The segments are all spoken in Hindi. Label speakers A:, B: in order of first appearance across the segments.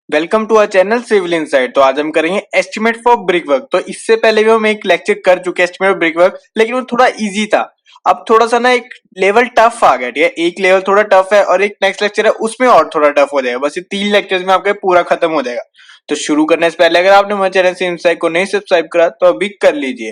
A: Welcome to our channel Civil Insight. तो आज हम करेंगे एस्टिमेट फॉर ब्रिक वर्क। तो इससे पहले भी हम एक लेक्चर कर चुके हैं एस्टिमेट फॉर ब्रिक वर्क, लेकिन वो थोड़ा इजी था। अब थोड़ा सा ना एक लेवल टफ आ गया। ठीक है, एक लेवल थोड़ा टफ है और एक नेक्स्ट लेक्चर है उसमें और थोड़ा टफ हो जाएगा। बस ये 3 लेक्चर्स में आपका पूरा खत्म हो जाएगा। तो शुरू करने से पहले अगर आपने हमारे चैनल सिविल इनसाइट को नहीं सब्सक्राइब करा तो अभी कर लीजिए।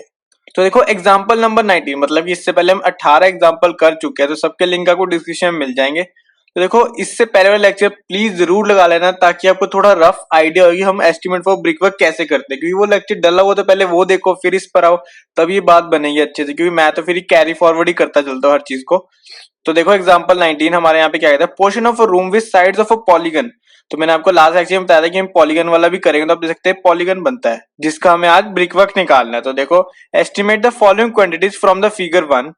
A: तो देखो एग्जाम्पल नंबर 19, मतलब कि इससे पहले हम 18 एग्जाम्पल कर चुके हैं, तो सबके लिंक आपको डिस्क्रिप्शन में मिल जाएंगे। तो देखो इससे पहले वाला लेक्चर प्लीज जरूर लगा लेना ताकि आपको थोड़ा रफ आइडिया हो कि हम एस्टिमेट फॉर ब्रिक वर्क कैसे करते हैं, क्योंकि वो लेक्चर डला हुआ तो पहले वो देखो फिर इस पर आओ, तब ये बात बनेगी अच्छे से। क्योंकि मैं तो फिर कैरी फॉरवर्ड ही करता चलता हूँ हर चीज को। तो देखो एग्जाम्पल 19 हमारे यहाँ पे क्या कहता है, portion of a room with sides of a polygon. तो मैंने आपको लास्ट लेक्चर में बताया था कि हम पॉलीगन वाला भी करेंगे, तो आप देख सकते हैं पॉलीगन बनता है जिसका हमें आज ब्रिक वर्क निकालना है। तो देखो estimate the following quantities from the figure 1।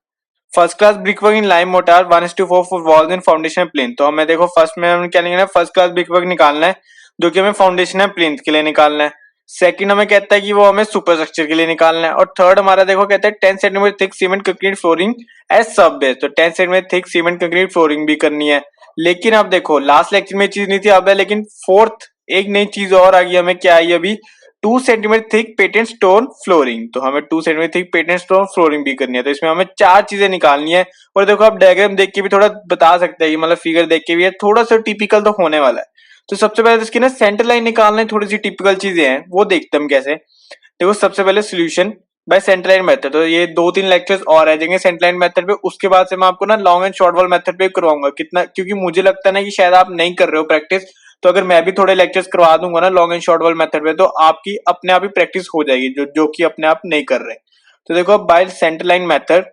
A: First class brick work in lime mortar 1:4 for walls in foundation plan. तो हमें देखो फर्स्ट में हमें क्या निकालना है, फर्स्ट क्लास ब्रिक वर्क निकालना है जो कि हमें फाउंडेशन है प्लेन के लिए निकालना है। सेकंड हमें कहता है कि वो हमें सुपर स्ट्रक्चर के लिए निकालना है। और थर्ड हमारा देखो कहता है 10 centimetre thick cement concrete flooring as sub base. तो 10 centimetre thick cement concrete flooring भी करनी है। लेकिन अब देखो लास्ट लेक्चर में चीज नहीं थी, अब है लेकिन फोर्थ एक नई चीज और आ गई हमें। क्या आई अभी, 2 centimetre thick patent stone flooring. तो हमें 2 centimetre thick patent stone flooring भी करनी है। तो इसमें हमें 4 चीजें निकालनी है। और देखो आप डायग्राम देख के भी थोड़ा बता सकते हैं, मतलब फिगर देख के भी है थोड़ा सा टिपिकल तो होने वाला है। तो सबसे पहले इसकी ना सेंटर लाइन निकालने थोड़ी सी टिपिकल चीजें हैं, वो देखते हैं हम कैसे। देखो सबसे पहले solution bye centre line method. तो ये 2-3 लेक्चर्स और आ जाएंगे सेंटर लाइन मेथड पे। उसके बाद से मैं आपको ना long and short wall method पे करवाऊंगा कितना, क्योंकि मुझे लगता है ना कि शायद आप नहीं कर रहे हो प्रैक्टिस। तो अगर मैं भी थोड़े लेक्चर्स करवा दूंगा ना long and short wall method पे, तो आपकी अपने आप ही प्रैक्टिस हो जाएगी जो कि अपने आप नहीं कर रहे। तो देखो by centre line method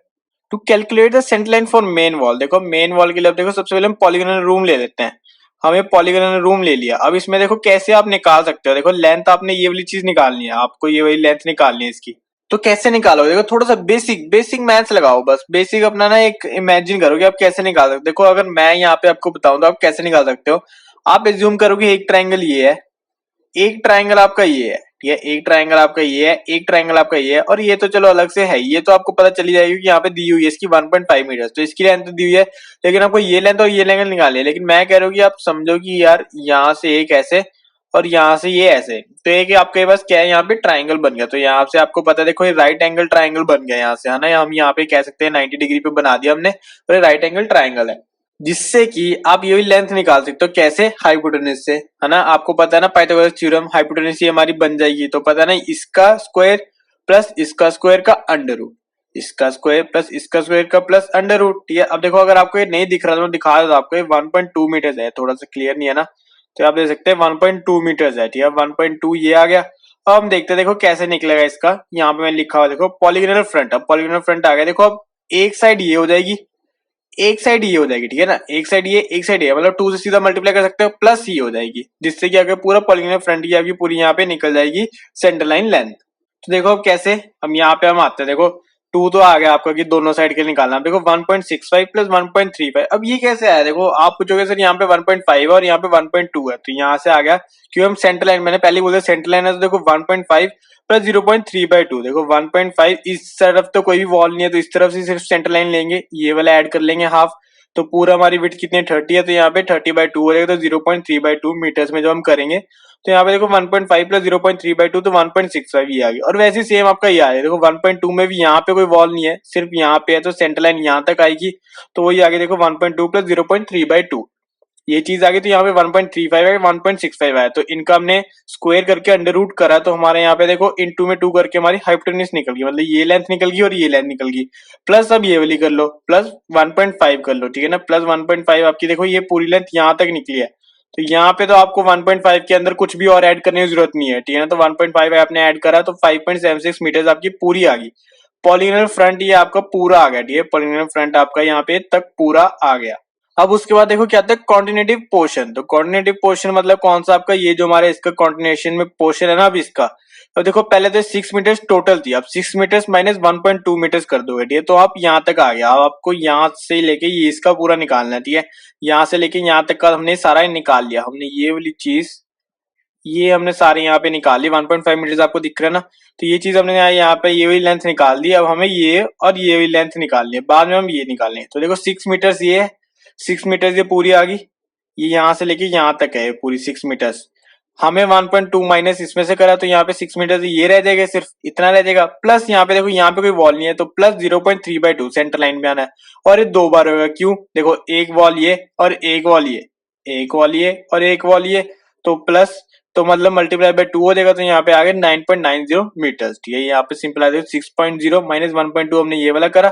A: to calculate the centre line for main wall. देखो मेन वॉल के लिए देखो सबसे पहले हम पॉलीगोनल रूम ले लेते हैं। हमें पॉलीगोनल रूम ले लिया। अब इसमें देखो कैसे आप निकाल सकते हो। देखो लेंथ आपने ये वाली चीज निकालनी है, आपको ये वाली लेंथ निकालनी है इसकी। तो कैसे निकालोगे, देखो थोड़ा सा बेसिक बेसिक मैथ्स लगाओ। बस बेसिक अपना ना एक इमेजिन करो कि आप कैसे निकाल सकते हो। देखो अगर मैं यहाँ पे आपको बताऊं तो आप कैसे निकाल सकते हो। आप एज्यूम करो कि एक ट्राइंगल ये है, एक ट्राइंगल आपका ये है, ठीक है, एक ट्राइंगल आपका ये है, एक ट्राइंगल आपका ये है, और ये तो चलो अलग से है। ये तो आपको पता चली जाएगी कि यहाँ पे दी हुई है इसकी 1.5 मीटर, तो इसकी लेंथ दी हुई है। लेकिन आपको ये लेंथ और ये लेंथ निकालनी है। लेकिन मैं कह रहा हूँ कि आप समझो कि यार यहाँ से एक ऐसे और यहाँ से ये ऐसे, तो एक आपके पास क्या है, यहाँ पे ट्राइंगल बन गया। तो यहाँ से आपको पता है देखो ये राइट एंगल ट्राइंगल बन गया यहाँ से, है ना। हम यहाँ पे कह सकते हैं 90 डिग्री पे बना दिया हमने, और ये राइट एंगल ट्राइंगल है। जिससे कि आप ये लेंथ निकाल सकते हो कैसे, हाइपोटेनस से, है ना। आपको पता है ना पाइथागोरस थ्योरम, हाइपोटेनस ये हमारी बन जाएगी। तो पता है ना इसका स्क्वायर प्लस इसका स्क्वायर का अंडर रूट, इसका स्क्वायर प्लस इसका स्क्वायर का प्लस अंडर रूट। ठीक है, अब देखो अगर आपको ये नहीं दिख रहा तो मैं दिखा देता हूं आपको। ये 1.2 मीटर है, थोड़ा सा क्लियर नहीं है ना, तो आप देख सकते हैं 1.2 मीटर है। ठीक है, 1.2 ये आ गया। अब हम देखते हैं देखो कैसे निकलेगा इसका। यहाँ पे मैं लिखा हुआ देखो पॉलीगोनल फ्रंट। अब पॉलीगोनल फ्रंट आ गया। देखो अब एक साइड ये हो जाएगी, एक साइड ये हो जाएगी, ठीक है ना। एक साइड ये, एक साइड ये, मतलब 2 से सीधा मल्टीप्लाई कर सकते हो, प्लस ये हो जाएगी, जिससे कि अगर पूरा पॉलीगोनल फ्रंट की आपकी पूरी यहाँ पे निकल जाएगी सेंटर लाइन लेंथ। तो देखो अब कैसे, हम यहाँ पे हम आते हैं। देखो 2 तो आ गया आपका कि दोनों साइड के निकालना। देखो 1.65 प्लस 1.35, अब ये कैसे आया। देखो आप पूछोगे सर यहाँ पे 1.5 है और यहाँ पे 1.2 है, तो यहाँ से आ गया क्योंकि हम सेंटर लाइन, मैंने पहले बोला सेंटर लाइन है। तो देखो 1.5 प्लस 0.3/2, देखो 1.5 इस तरफ तो कोई भी वॉल नहीं है, तो इस तरफ से सिर्फ सेंटर लाइन लेंगे, ये वाला ऐड कर लेंगे हाफ। तो पूरा हमारी विड्थ कितनी है, 30 है, तो यहाँ पे 30/2 हो जाएगा। तो 0.3/2 मीटर्स में जो हम करेंगे, तो यहाँ पे देखो 1.5 प्लस 0.3/2 तो 1.65 ये आ गया। और वैसे सेम आपका ये आ गया। देखो 1.2 में भी यहाँ पे कोई वॉल नहीं है, सिर्फ यहाँ पे है, तो सेंटर लाइन यहाँ तक आएगी, तो वही आ गया देखो 1.2 प्लस 0.3/2 ये चीज आ गई। तो यहाँ पे 1.35 है, 1.65 है, तो इनका हमने स्क्वायर करके अंडर रूट करा, तो हमारे यहाँ पे देखो इनटू में 2 करके हमारी हाइपोटेनस निकल गई, मतलब ये लेंथ निकल गई और ये लेंथ निकल गई। प्लस अब ये वाली कर लो, प्लस 1.5 कर लो, ठीक है ना। प्लस 1.5 आपकी देखो ये पूरी लेंथ यहाँ तक निकली है। तो यहाँ पे तो आपको 1.5 के अंदर कुछ भी और ऐड करने की जरूरत नहीं है, ठीक है ना। तो 1.5 आपने ऐड करा तो 5.76 मीटर आपकी पूरी आ गई। पॉलीगोनल फ्रंट ये आपका पूरा आ गया, ठीक है, पॉलीगोनल फ्रंट आपका यहाँ पे तक पूरा आ गया। अब उसके बाद देखो क्या आता है, कॉन्टिनेटिव पोर्शन। तो कॉन्टिनेटिव पोर्शन मतलब कौन सा, आपका ये जो हमारे इसका कॉन्टिनेशन में पोर्शन है ना, अब इसका। अब देखो पहले तो 6 मीटर्स टोटल थी, अब 6 मीटर्स माइनस 1.2 मीटर्स कर दोगे, ठीक है। तो आप यहाँ तक आ गया। अब आपको यहाँ से लेके ये इसका पूरा निकालना है, ठीक है। यहाँ से लेके यहाँ तक का हमने सारा निकाल लिया। हमने ये वाली चीज, ये हमने सारे यहाँ पे निकाल ली। 1.5 मीटर्स आपको दिख रहा है ना, तो ये चीज हमने यहाँ पे ये वाली लेंथ निकाल दी। अब हमें ये और ये वाली लेंथ निकालनी है, बाद में हम ये निकालेंगे। तो देखो 6 मीटर्स ये 6 मीटर्स ये पूरी आ गई, ये यहाँ से लेके यहाँ तक है पूरी 6 मीटर्स। हमें 1.2 माइनस इसमें से करा तो यहाँ पे 6 मीटर ये रह जाएगा, सिर्फ इतना रह जाएगा। प्लस यहाँ पे देखो यहाँ पे कोई वॉल नहीं है तो प्लस 0.3/2 सेंटर लाइन में आना है, और ये 2 बार होगा। क्यों? देखो एक वॉल ये और एक वॉल ये, एक वॉल ये और एक वॉल ये, तो प्लस, तो मतलब मल्टीप्लाई बाय 2 हो जाएगा, तो यहाँ पे आ गया 9.90 मीटर्स। ठीक है, यहाँ पे सिंपल आ जाएगा 6.0 माइनस 1.2 हमने ये वाला करा,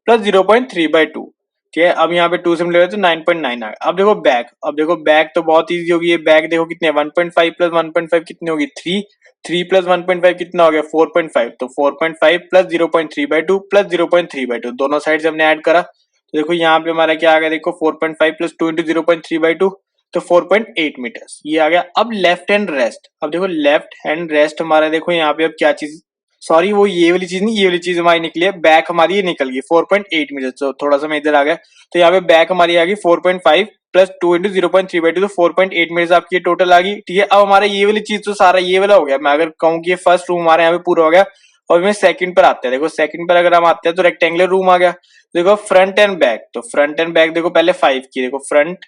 A: प्लस 0.3/2। ठीक है, अब यहाँ पे 2 से मिलेगा तो 9.9 आ गया। अब देखो बैक, अब देखो बैक तो बहुत इजी होगी। ये बैक देखो कितने 1.5 प्लस 1.5 कितनी होगी 3, 3 प्लस 1.5 कितना हो गया 4.5, तो 4.5 प्लस 0.3/2 प्लस 0.3/2 दोनों साइड से हमने ऐड करा, तो देखो यहाँ पे हमारा क्या आ गया, देखो 4.5 प्लस 2 इंटू 0.3/2 तो 4.8 मीटर्स ये आ गया। अब लेफ्ट हैंड रेस्ट, अब देखो लेफ्ट हैंड रेस्ट हमारा देखो यहाँ पे अब क्या चीज, सॉरी वो ये वाली चीज नहीं, ये वाली चीज हमारी निकली है, बैक हमारी ये निकल गई 4.8 मीटर, तो थोड़ा सा मैं इधर आ गया, तो यहाँ पे बैक हमारी आ गई 4.5 प्लस 2 इंटू 0.3/2 तो 4.8 मीटर्स आपकी टोटल आ गई। ठीक है, अब हमारा ये वाली चीज तो सारा ये वाला हो गया। मैं अगर कहूँ कि ये फर्स्ट रूम हमारे यहाँ पे पूरा हो गया, और मैं सेकंड पर आते हैं, देखो सेकंड पर अगर हम आते हैं तो रेक्टेंगुलर रूम आ गया। देखो फ्रंट एंड बैक, तो फ्रंट एंड बैक देखो पहले 5 की, देखो फ्रंट,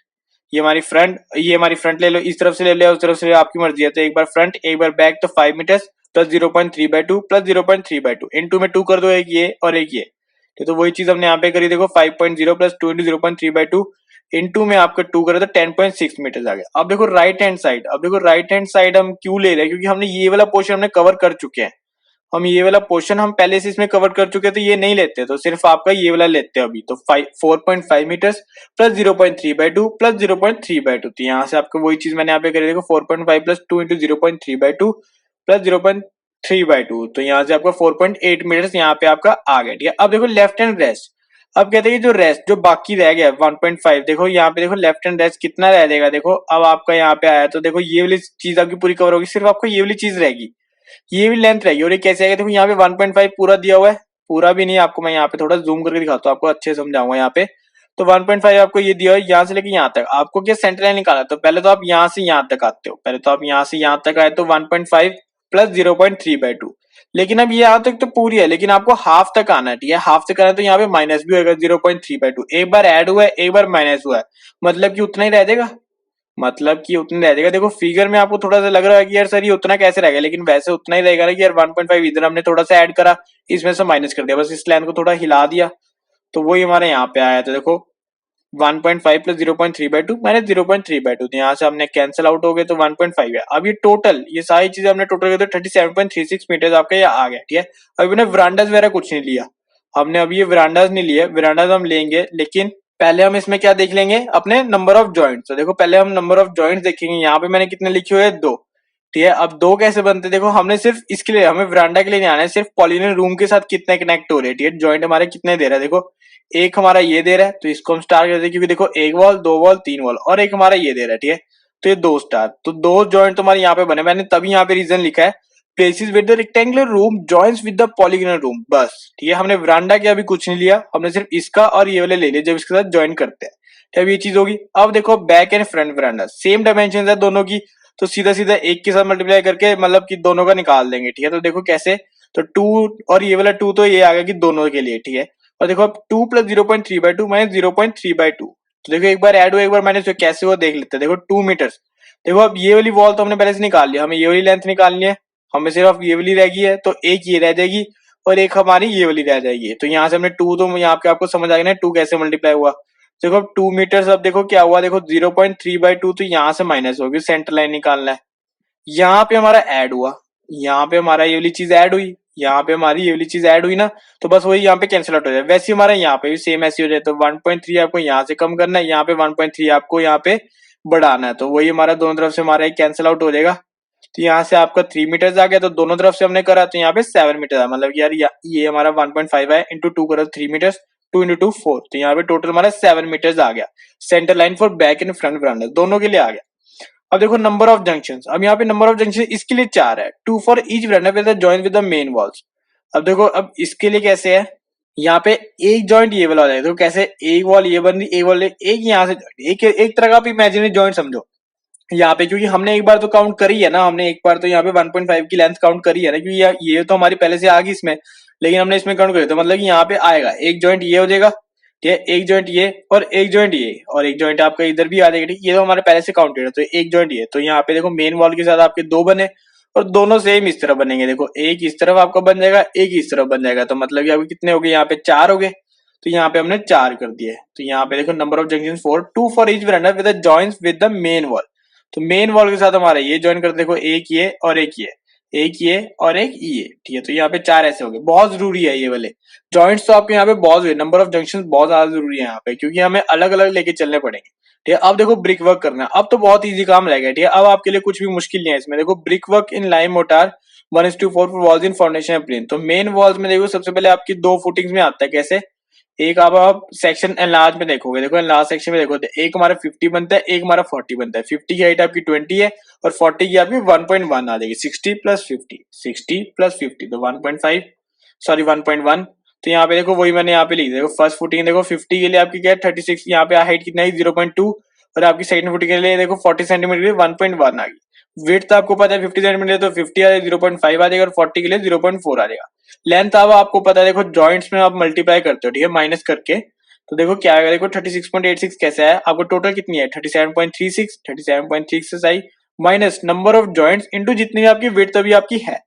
A: ये हमारी फ्रंट, ये हमारी फ्रंट ले लो, इस तरफ से ले लो उस तरफ से ले लो, आपकी मर्जी है। तो एक बार फ्रंट एक बार बैक, तो 5 metres plus 0.3/2 plus 0.3/2 into में 2 कर दो, एक ये और एक ये, तो वही चीज हमने यहाँ पे करी। देखो 5.0 प्लस 2 इंटू 0.3/2 इनटू में आपका 2 करे तो 10.6 मीटर आ गया। अब देखो राइट हैंड साइड, अब देखो राइट हैंड साइड हम क्यों ले रहे हैं, क्योंकि हमने ये वाला पोर्शन हमने कवर कर चुके हैं। हम ये वाला पोर्शन हम पहले से इसमें कवर कर चुके हैं, तो ये नहीं लेते, तो सिर्फ आपका ये वाला लेते हैं अभी। तो 4.5 मीटर्स प्लस 0.3/2 प्लस 0.3/2, तो यहाँ से आपको वही चीज मैंने यहाँ पे करी। देखो 4.5 प्लस 2 इंटू 0.3/2 प्लस 0.3/2, तो यहाँ से आपका 4.8 मीटर्स यहाँ पे आपका आ गया। ठीक है, अब देखो लेफ्ट हैंड रेस्ट, अब कहते हैं जो रेस्ट जो बाकी रह गया 1.5, देखो यहाँ पे देखो लेफ्ट हैंड रेस्ट कितना रह जाएगा, देखो अब आपका यहाँ पे आया तो देखो ये वाली चीज आपकी पूरी कवर होगी, सिर्फ आपको ये वाली चीज रहेगी, ये भी लेंथ रहेगी। और ये कैसे आएगा, देखो यहाँ पे 1.5 पूरा दिया हुआ है, पूरा भी नहीं, आपको मैं यहाँ पे थोड़ा जूम करके दिखाता हूँ, आपको अच्छे से समझाऊंगा। यहाँ पे तो 1.5 आपको ये दिया है, यहाँ से लेके यहाँ तक आपको क्या सेंटर लाइन निकाला, तो पहले तो आप यहाँ से यहाँ तक आते हो, पहले तो आप यहाँ से यहाँ तक आए तो 1.5 प्लस 0.3/2, लेकिन अब यहाँ तक तो पूरी है, लेकिन आपको हाफ तक आना है। ठीक है, हाफ तक आना है तो यहाँ पे माइनस भी होगा 0.3/2, एक बार ऐड हुआ है एक बार माइनस हुआ है, मतलब कि उतना ही रह जाएगा, मतलब कि उतना रह जाएगा। देखो फिगर में आपको थोड़ा सा लग रहा है कि यार सर ये उतना कैसे रहेगा, लेकिन वैसे उतना ही रहेगा ना कि यार 1.5 इधर हमने थोड़ा सा ऐड करा, इसमें से माइनस कर दिया, बस इस लाइन को थोड़ा हिला दिया, तो वही हमारे यहाँ पे आया। तो देखो 1.5 प्लस 0.3/2 माइनस 0.3/2, तो यहाँ से हमने कैंसिल आउट हो गए, तो 1.5 है। अब ये टोटल ये सारी चीजें हमने टोटल कर, तो 37.36 मीटर आपका ये आ गया। ठीक है, अभी मैंने वरांडास वगैरह कुछ नहीं लिया, हमने अभी ये वरांडास नहीं लिए, वरांडास हम लेंगे, लेकिन पहले हम इसमें क्या देख लेंगे, अपने नंबर ऑफ जॉइंट्स। तो देखो पहले हम नंबर ऑफ जॉइंट्स देखेंगे, यहाँ पे मैंने कितने लिखे हुए हैं 2। ठीक है, अब 2 कैसे बनते हैं, देखो हमने सिर्फ इसके लिए, हमें वरांडा के लिए नहीं आना है, सिर्फ पॉलिनल रूम के साथ कितने कनेक्ट हो रहे हैं। ठीक है, जॉइंट हमारे कितने दे रहा है, देखो एक हमारा ये दे रहा है, तो इसको हम स्टार कर दें, क्योंकि देखो एक वॉल 2 वॉल 3 वॉल, और एक हमारा ये दे रहा है। ठीक है, तो ये 2 स्टार, तो 2 जॉइंट तुम्हारे यहाँ पे बने, मैंने तभी यहाँ पे रीजन लिखा है places with the rectangular room joints with the polygonal room, बस। ठीक है, हमने वरांडा के अभी कुछ नहीं लिया, हमने सिर्फ इसका और ये वाले ले लिया जब इसके साथ ज्वाइन करते हैं। अब ये चीज होगी। अब देखो back and front veranda same dimension है दोनों की, तो सीधा सीधा एक के साथ मल्टीप्लाई करके मतलब कि दोनों का निकाल देंगे। ठीक है, तो देखो कैसे, तो 2 और ये वाला 2 तो ये आ गया कि दोनों के लिए। ठीक है, और देखो अब 2 प्लस 0.3/2 माइनस 0.3/2, तो देखो एक बार ऐड हुआ एक बार माइनस हुआ, कैसे हुआ देख लेते हैं। देखो 2 मीटर्स, देखो अब ये वाली वॉल तो हमने पहले से निकाल लिया, हमें ये वाली लेंथ निकालनी है, हमें सिर्फ ये वाली रह गई है, तो एक ये रह जाएगी और एक हमारी ये वाली रह जाएगी। तो यहाँ से हमने 2, तो यहाँ पे आपको समझ आ गया ना 2 कैसे मल्टीप्लाई हुआ। देखो अब 2 मीटर्स, अब देखो क्या हुआ, देखो 0.3/2, तो यहाँ से माइनस होगी, सेंटर लाइन निकालना है। यहाँ पे हमारा ऐड हुआ, यहाँ पे हमारा ये वाली चीज ऐड हुई, यहाँ पे हमारी ये वाली चीज ऐड हुई ना, तो बस वही यहाँ पे कैंसिल आउट हो जाए। वैसे हमारा यहाँ पे भी सेम ऐसी हो जाए, तो 1.3 आपको यहाँ से कम करना है, यहाँ पे 1.3 आपको यहाँ पे बढ़ाना है, तो वही हमारा दोनों तरफ से हमारा कैंसिल आउट हो जाएगा। तो यहाँ से आपका 3 मीटर्स आ गया, तो दोनों तरफ से हमने करा तो यहाँ पे 7 मीटर है, मतलब यार ये हमारा 1.5 है, इंटू 2 करो 3 मीटर्स, 2 इंटू 2 4, तो यहाँ पे टोटल हमारा 7 मीटर्स आ गया। Centre line for back and front veranda दोनों के लिए आ गया। अब देखो नंबर ऑफ जंक्शंस, अब यहाँ पे नंबर ऑफ जंक्शन इसके लिए 4 है, 2 for each veranda with the join with the main walls. अब देखो अब इसके लिए कैसे है, यहाँ पे एक जॉइंट ये वाला हो जाएगा, तो कैसे एक वॉल ये बन रही, एक वॉल एक यहाँ से, एक तरह का आप इमेजिनरी जॉइंट समझो यहाँ पे, क्योंकि हमने एक बार तो काउंट करी है ना, हमने एक बार तो यहाँ पे 1.5 की लेंथ काउंट करी है ना, क्योंकि ये तो हमारी पहले से आ गई इसमें, लेकिन हमने इसमें काउंट करी, तो मतलब कि यहाँ पे आएगा एक जॉइंट ये हो जाएगा, ठीक है, एक जॉइंट ये और एक जॉइंट ये और एक जॉइंट आपका इधर भी आ जाएगा। ठीक, ये तो हमारे पहले से काउंटेड है, तो एक जॉइंट ये, तो यहाँ पे देखो मेन वॉल के साथ आपके दो बने और दोनों सेम इस तरफ बनेंगे। देखो एक इस तरफ आपका बन जाएगा, एक इस तरफ बन जाएगा, तो मतलब कि आपके कितने हो गए, यहाँ पे चार हो गए। तो यहाँ पे हमने चार कर दिए। तो यहाँ पे देखो number of junction 4, 2 for each veranda with the joints with the main wall. तो मेन वॉल के साथ हमारा ये जॉइन करते, देखो एक ये और एक ये, एक ये और एक ये। ठीक है, तो यहाँ पे चार ऐसे हो गए। बहुत जरूरी है ये वाले जॉइंट्स, तो आपके यहाँ पे बहुत हुए, नंबर ऑफ जंक्शन बहुत ज्यादा जरूरी है यहाँ पे, क्योंकि हमें अलग अलग लेके चलने पड़ेंगे। ठीक है, अब देखो ब्रिक वर्क करना है, अब तो बहुत इजी काम रह गया। ठीक है, अब आपके लिए कुछ भी मुश्किल नहीं है इसमें। देखो brick work in lime mortar 1:4 walls in foundation plan. तो मेन वॉल्स में देखो सबसे पहले आपकी दो फुटिंग्स में आता है। कैसे? एक आप सेक्शन एनलार्ज में देखोगे, देखो एनलार्ज सेक्शन में देखो, एक हमारा 50 बनता है, एक हमारा 40 बनता है। 50 की हाइट आपकी 20 है और 40 की आपकी 1.1 आ जाएगी। 60 प्लस 50, 60 प्लस 50 तो 1.5, सॉरी 1.1। तो यहाँ पे देखो वही मैंने यहाँ पे लिख दिया। देखो फर्स्ट फुटिंग देखो 50 के लिए आपकी क्या है 36, यहाँ पे हाइट कितना है 0.2 और आपकी सेकंड फुटिंग के लिए देखो 40 सेंटीमीटर के लिए 1.1 आ गई। वेट तो आपको पता है 50 सेंटीमीटर, तो 50 आ जाएगा 0.5 आ जाएगा और 40 के लिए 0.4 आ जाएगा। लेंथ अब आपको पता है, देखो जॉइंट्स में आप मल्टीप्लाई करते हो, ठीक है, माइनस करके। तो देखो क्या आएगा, देखो 36.86 कैसे है आपको, टोटल कितनी है 37.36, 37.36 आई minus number of joints into जितनी भी आपकी विड्थ अभी आपकी है।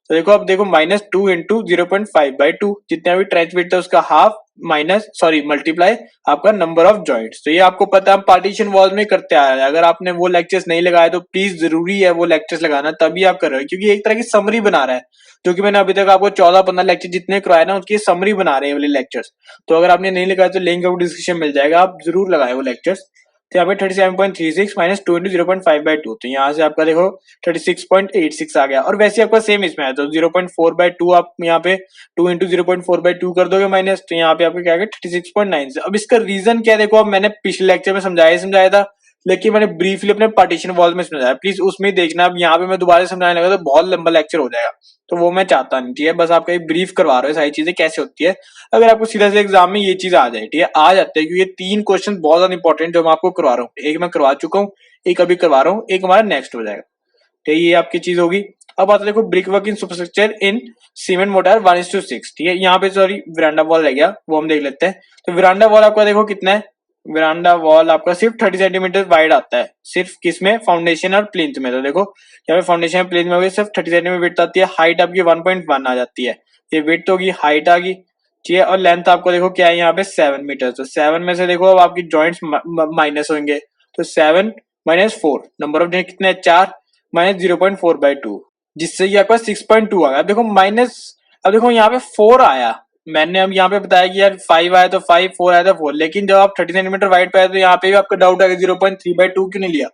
A: तो देखो अब देखो -2 इंटू 0.5/2, जितने अभी ट्रेंच विड्थ है उसका हाफ माइनस सॉरी मल्टीप्लाई आपका नंबर ऑफ जॉइंट्स। तो ये आपको पता है हम पार्टीशन वॉल में करते आ रहे हैं। अगर आपने वो लेक्चर्स नहीं लगाए तो प्लीज जरूरी है वो लेक्चर्स लगाना, तभी आप कर रहे हो, क्योंकि एक तरह की समरी बना रहा है। जो कि मैंने अभी तक आपको 14-15 लेक्चर जितने करवाए ना उसकी समरी बना रहे हैं वाले लेक्चर्स। तो अगर आपने नहीं लगाया तो लिंक आपको डिस्क्रिप्शन मिल जाएगा, आप जरूर लगाए वो लेक्चर्स। तो यहाँ पे 37.36 माइनस 2 इंटू 0.5/2, तो यहाँ से आपका देखो 36.86 आ गया। और वैसे आपका सेम इसमें है, तो 0.4/2 आप यहाँ पे 2 इंटू 0.4/2 कर दोगे माइनस, तो यहाँ पे आपको क्या आएगा 36.9। अब इसका रीजन क्या है, देखो अब मैंने पिछले लेक्चर में समझाया था, लेकिन मैंने ब्रीफली अपने पार्टीशन वॉल में समझाया, प्लीज उसमें देखना। अब यहाँ पे मैं दोबारा समझाने लगा तो बहुत लंबा लेक्चर हो जाएगा, तो वो मैं चाहता नहीं। ठीक है, बस आपका एक ब्रीफ करवा रहा है सारी चीजें कैसे होती है। अगर आपको सीधा से एग्जाम में ये चीज आ जाए, ठीक है, आ जाते हैं, क्योंकि ये 3 क्वेश्चन बहुत ज्यादा इंपॉर्टेंट जो मैं आपको करवा रहा हूँ। एक मैं करवा चुका हूँ, एक अभी करवा रहा हूँ, एक हमारा नेक्स्ट हो जाएगा। ठीक है, ये आपकी चीज होगी। अब आता है देखो ब्रिक वर्क इन सुपरस्ट्रक्चर इन सीमेंट मोटार 1:6। ठीक है, यहाँ पे सॉरी विरांडा वॉल रह गया, वो हम देख लेते हैं। तो विरांडा वॉल आपका देखो कितना है, विरांडा वॉल आपका सिर्फ 30 सेंटीमीटर वाइड आता है, सिर्फ किसमें, फाउंडेशन और प्लिंथ में। तो देखो यहाँ पे फाउंडेशन और प्लिंथ में सिर्फ 30 सेंटीमीटर विड्थ आती है, हाइट आपकी 1.1 आ जाती है। ये विड्थ होगी, हाइट आ गई, ठीक है, और लेंथ आपको देखो क्या है यहाँ पे 7 मीटर। तो 7 में से देखो अब आपकी जॉइंट्स माइनस होंगे, तो 7 माइनस 4, नंबर ऑफ जॉइंट कितने, 4 माइनस 0.4/2, जिससे ये आपका 6.2 आ गया। देखो माइनस, अब देखो यहाँ पे 4 आया, मैंने अब यहाँ पे बताया कि यार 5 आया तो 5, 4 आया तो 4, लेकिन जब आप 30 सेंटीमीटर वाइड पे आए तो यहाँ पे भी आपका डाउट आएगा 0.3/2 क्यों नहीं लिया।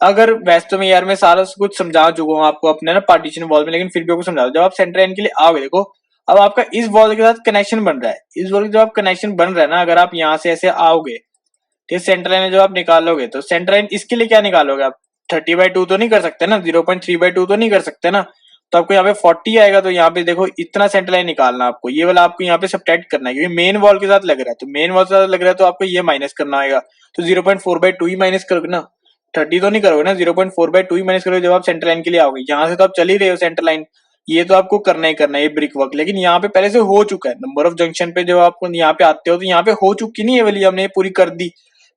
A: अगर वैसे तो मैं यार मैं सारा कुछ समझा चुका हूँ आपको अपने ना पार्टीशन वॉल में, लेकिन फिर भी आपको समझा, जब आप सेंटर लाइन के लिए आओगे, देखो अब आपका इस वॉल के साथ कनेक्शन बन रहा है, इस वॉल जब आप कनेक्शन बन रहा है ना, अगर आप यहाँ से ऐसे आओगे, ठीक, सेंटर लाइन जब आप निकालोगे तो सेंटर लाइन इसके लिए क्या निकालोगे आप, 30/2 तो नहीं कर सकते ना, 0.3/2 तो नहीं कर सकते ना, तो आपको यहाँ पे 40 आएगा। तो यहाँ पे देखो इतना सेंटर लाइन निकालना आपको, ये वाला आपको यहाँ पे सब्ट्रैक्ट करना है, क्योंकि मेन वॉल के साथ लग रहा है, तो मेन वॉल के साथ लग रहा है तो आपको ये माइनस करना आएगा। तो 0.4/2 ही माइनस करोगे ना, 30 तो नहीं करोगे ना, 0.4/2 ही माइनस करोगे जब आप सेंटर लाइन के लिए आओगे। यहाँ से तो आप चल ही रहे हो सेंटर लाइन, ये तो आपको करना ही करना है ये ब्रिक वर्क, लेकिन यहाँ पे पहले से हो चुका है। नंबर ऑफ जंक्शन पे जब आप यहाँ पे आते हो तो यहाँ पे हो चुकी नहीं है वाली, हमने पूरी कर दी,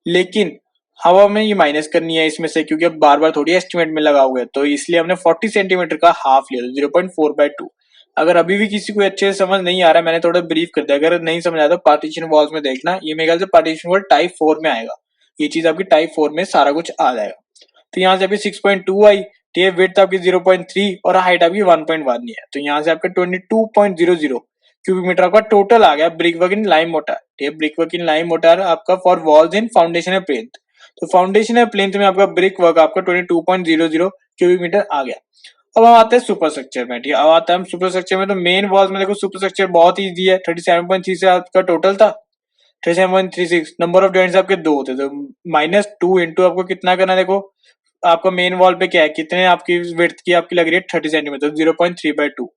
A: लेकिन हवा में ये माइनस करनी है इसमें से, क्योंकि अब बार बार थोड़ी एस्टिमेट में लगाओगे, तो इसलिए हमने 40 सेंटीमीटर का हाफ लिया, 0.4/2। अगर अभी भी किसी को अच्छे से समझ नहीं आ रहा है, मैंने थोड़ा ब्रीफ कर दिया, अगर नहीं समझ आया तो पार्टीशन वॉल्स में देखना, ये मेरे ख्याल से पार्टीशन वॉल टाइप 4 में आएगा, ये चीज आपकी टाइप 4 में सारा कुछ आ जाएगा। तो यहाँ से आपकी 6.2 आई, ठीक, विड्थ आपकी 0.3 और हाइट आपकी 1.1 है, तो यहाँ से आपका 22.00 क्यूबिक मीटर आपका टोटल आ गया brick work in lime mortar. ठीक है, brick work in lime mortar आपका for walls in foundation and plinth. तो फाउंडेशन एंड प्लिंथ में आपका ब्रिक वर्क आपका 22.00 क्यूबिक मीटर आ गया। अब हम आते हैं सुपर स्ट्रक्चर में। ठीक है, अब आता है हम सुपर स्ट्रक्चर में, तो मेन वॉल्स में देखो सुपर स्ट्रक्चर बहुत ईजी है, 37.3 से आपका टोटल था 37.36, नंबर ऑफ जॉइंट्स आपके 2 होते, तो -2 इंटू आपको कितना करना है, देखो आपका मेन वॉल पे क्या है, कितने आपकी विड्थ की आपकी लग रही है 30 सेंटीमीटर, 0.3/2,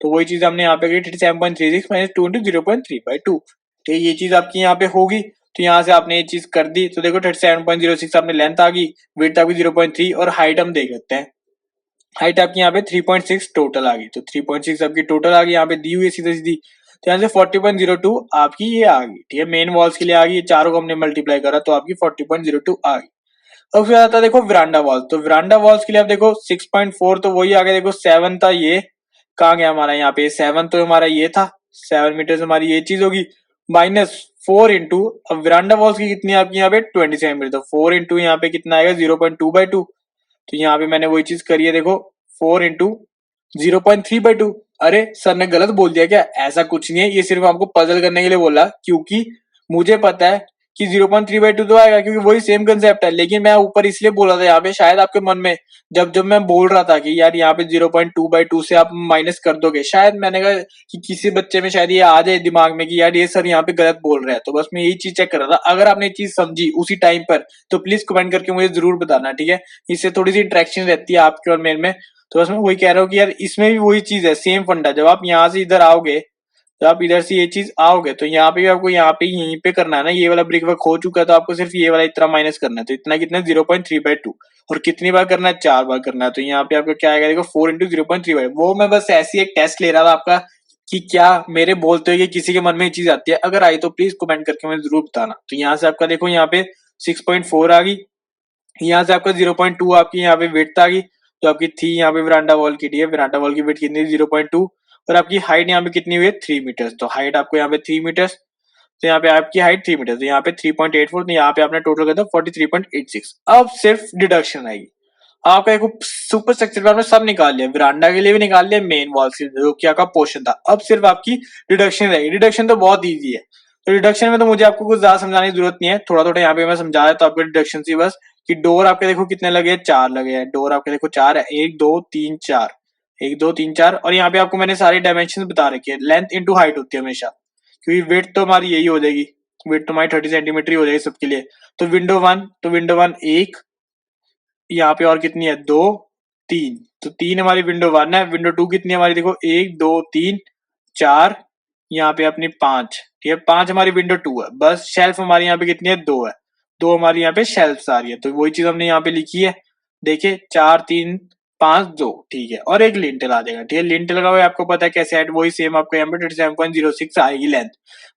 A: तो वही चीज हमने यहाँ पे करी 37.36 माइनस 2 इंटू 0.3/2। ठीक है, ये चीज आपकी यहाँ पे होगी, तो यहाँ से आपने ये चीज कर दी, तो देखो 37.06 आपने लेंथ आ गई, विड्थ आपकी 0.3 और हाइट हम देख लेते हैं, हाइट आपकी यहाँ पे 3.6 टोटल आ गई, तो 3.6 आपकी टोटल आ गई, यहाँ पे दी हुई है सीधी सीधी। तो यहाँ से 40.02 आपकी ये आ गई, ठीक है, मेन वॉल्स के लिए आ गई, ये चारों को हमने मल्टीप्लाई करा तो आपकी 40.02 आ गई। अब फिर आता है देखो विरांडा वॉल्स, तो विरांडा वॉल्स के लिए आप देखो 6.4 तो वही आ गया, देखो 7 था, ये कहाँ गया हमारा, यहाँ पे 7 तो हमारा ये था, 7 मीटर हमारी ये चीज होगी, -4 इंटू, अब विरांडा वॉल्स की कितनी आपकी यहाँ पे 27 मीटर, तो 4 इंटू यहाँ पे कितना आएगा 0.2/2, तो यहाँ पे मैंने वही चीज करी है, देखो 4 इंटू 0.3/2। अरे सर ने गलत बोल दिया क्या? ऐसा कुछ नहीं है, ये सिर्फ आपको पजल करने के लिए बोला, क्योंकि मुझे पता है कि 0.3/2 तो आएगा, क्योंकि वही सेम कंसेप्ट है, लेकिन मैं ऊपर इसलिए बोल रहा था यहाँ पे, शायद आपके मन में जब जब मैं बोल रहा था कि यार यहाँ पे 0.2/2 से आप माइनस कर दोगे, शायद मैंने कहा कि किसी बच्चे में शायद ये आ जाए दिमाग में कि यार ये सर यहाँ पे गलत बोल रहे हैं, तो बस मैं यही चीज चेक कर रहा था। अगर आपने ये चीज समझी उसी टाइम पर तो प्लीज कमेंट करके मुझे जरूर बताना, ठीक है, इससे थोड़ी सी इंटरेक्शन रहती है आपके और मेरे में। तो बस मैं वही कह रहा हूँ कि यार इसमें भी वही चीज है, सेम फंडा, जब आप यहाँ से इधर आओगे, तो आप इधर से ये चीज आओगे तो यहाँ पे भी आपको यहाँ पे यहीं पे करना है ना, ये वाला ब्रिक वर्क हो चुका है तो आपको सिर्फ ये वाला इतना माइनस करना है, तो इतना कितना 0.3/2, और कितनी बार करना है, 4 बार करना है, तो यहाँ पे आपका क्या आएगा, देखो 4 इंटू 0.3/2। वो मैं बस ऐसी एक टेस्ट ले रहा था आपका कि क्या मेरे बोलते हुए किसी के मन में ये चीज आती है, अगर आई तो प्लीज कमेंट करके मुझे जरूर बताना। तो यहाँ से आपका देखो यहाँ पे 6.4 आ गई, यहाँ से आपका 0.2 आपकी यहाँ पे विड्थ आ गई, तो आपकी थी यहाँ पे वरांडा वॉल की, वरांडा वॉल की विड्थ कितनी 0.2, और आपकी हाइट यहाँ पे कितनी हुई है 3 मीटर्स, तो हाइट आपको यहाँ पे 3 मीटर्स, तो यहाँ पे आपकी हाइट 3 मीटर, तो यहाँ पे 3.84, तो यहाँ पे आपने टोटल कर दिया 43.86। अब सिर्फ डिडक्शन आएगी आपका, देखो सुपर स्ट्रक्चर आपने सब निकाल लिया, वरांडा के लिए भी निकाल लिया, मेन वॉल से जो क्या का पोर्शन था, अब सिर्फ आपकी डिडक्शन रहेगी। डिडक्शन तो बहुत ईजी है, तो डिडक्शन में तो मुझे आपको कुछ ज्यादा समझाने की जरूरत नहीं है, थोड़ा थोड़ा यहाँ पे मैं समझा रहा, तो आपको डिडक्शन से बस कि डोर आपके देखो कितने लगे हैं, 4 लगे हैं, डोर आपके देखो 4 है, 1 2 3 4, 1 2 3 4, और यहाँ पे आपको मैंने सारी डायमेंशन बता रखी है, लेंथ इंटू हाइट होती है हमेशा, क्योंकि वेट तो हमारी यही हो जाएगी, वेट तो हमारी 30 सेंटीमीटर ही हो जाएगी सबके लिए। तो विंडो 1, तो विंडो 1 1, यहाँ पे और कितनी है 2 3, तो 3 हमारी विंडो 1 है, विंडो 2 कितनी है हमारी, देखो 1 2 3 4, यहाँ पे अपनी 5, ठीक है, 5 हमारी विंडो 2 है, बस शेल्फ हमारी यहाँ पे कितनी है 2 है, 2 हमारी यहाँ पे शेल्फ आ रही है, तो वही चीज हमने यहाँ पे लिखी है, देखिए 4 3 5 2, ठीक है, और एक लिंटल आ जाएगा, ठीक है, लिंटल का आपको पता है कैसे है, वही सेम आपको यहाँ पे 37.06 आएगी लेंथ,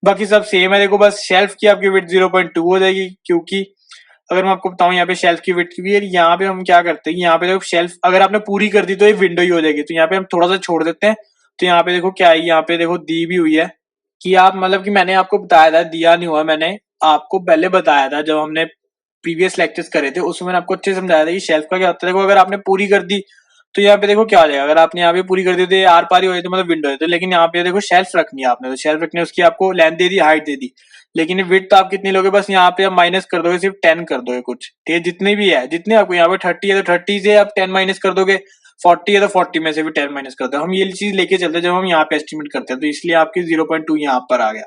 A: बाकी सब सेम है। देखो बस शेल्फ की आपकी विड्थ 0.2 हो जाएगी, क्योंकि अगर मैं आपको बताऊं यहाँ पे शेल्फ की विड्थ भी है, यहाँ पे हम क्या करते हैं, यहाँ पे देखो शेल्फ अगर आपने पूरी कर दी तो ये विंडो ही हो जाएगी, तो यहाँ पे हम थोड़ा सा छोड़ देते हैं, तो यहाँ पे देखो क्या है, यहाँ पे देखो दी भी हुई है कि आप मतलब कि मैंने आपको बताया था, दिया नहीं हुआ, मैंने आपको पहले बताया था जब हमने प्रीवियस लेक्चर्स करे थे, उसमें मैंने आपको अच्छे से समझाया था कि शेल्फ का क्या होता है। देखो अगर आपने पूरी कर दी तो यहाँ पे देखो क्या आ जाएगा, अगर आपने यहाँ पे पूरी कर दी तो आर पार ही हो जाए तो मतलब विंडो है, तो लेकिन यहाँ पे देखो शेल्फ रखनी है आपने, तो शेल्फ रखनी है, उसकी आपको लेंथ दे दी, हाइट दे दी, लेकिन विड्थ तो आप कितनी लोगे, बस यहाँ पे आप माइनस कर दोगे, सिर्फ 10 कर दोगे कुछ, ठीक है, जितने भी है, जितने आपको यहाँ पे 30 है तो 30 से आप 10 माइनस कर दोगे, 40 है तो 40 में से भी 10 माइनस कर दो। हम ये चीज लेके चलते हैं जब हम यहाँ पे एस्टिमेट करते हैं, तो इसलिए आपकी 0.2 यहाँ पर आ गया,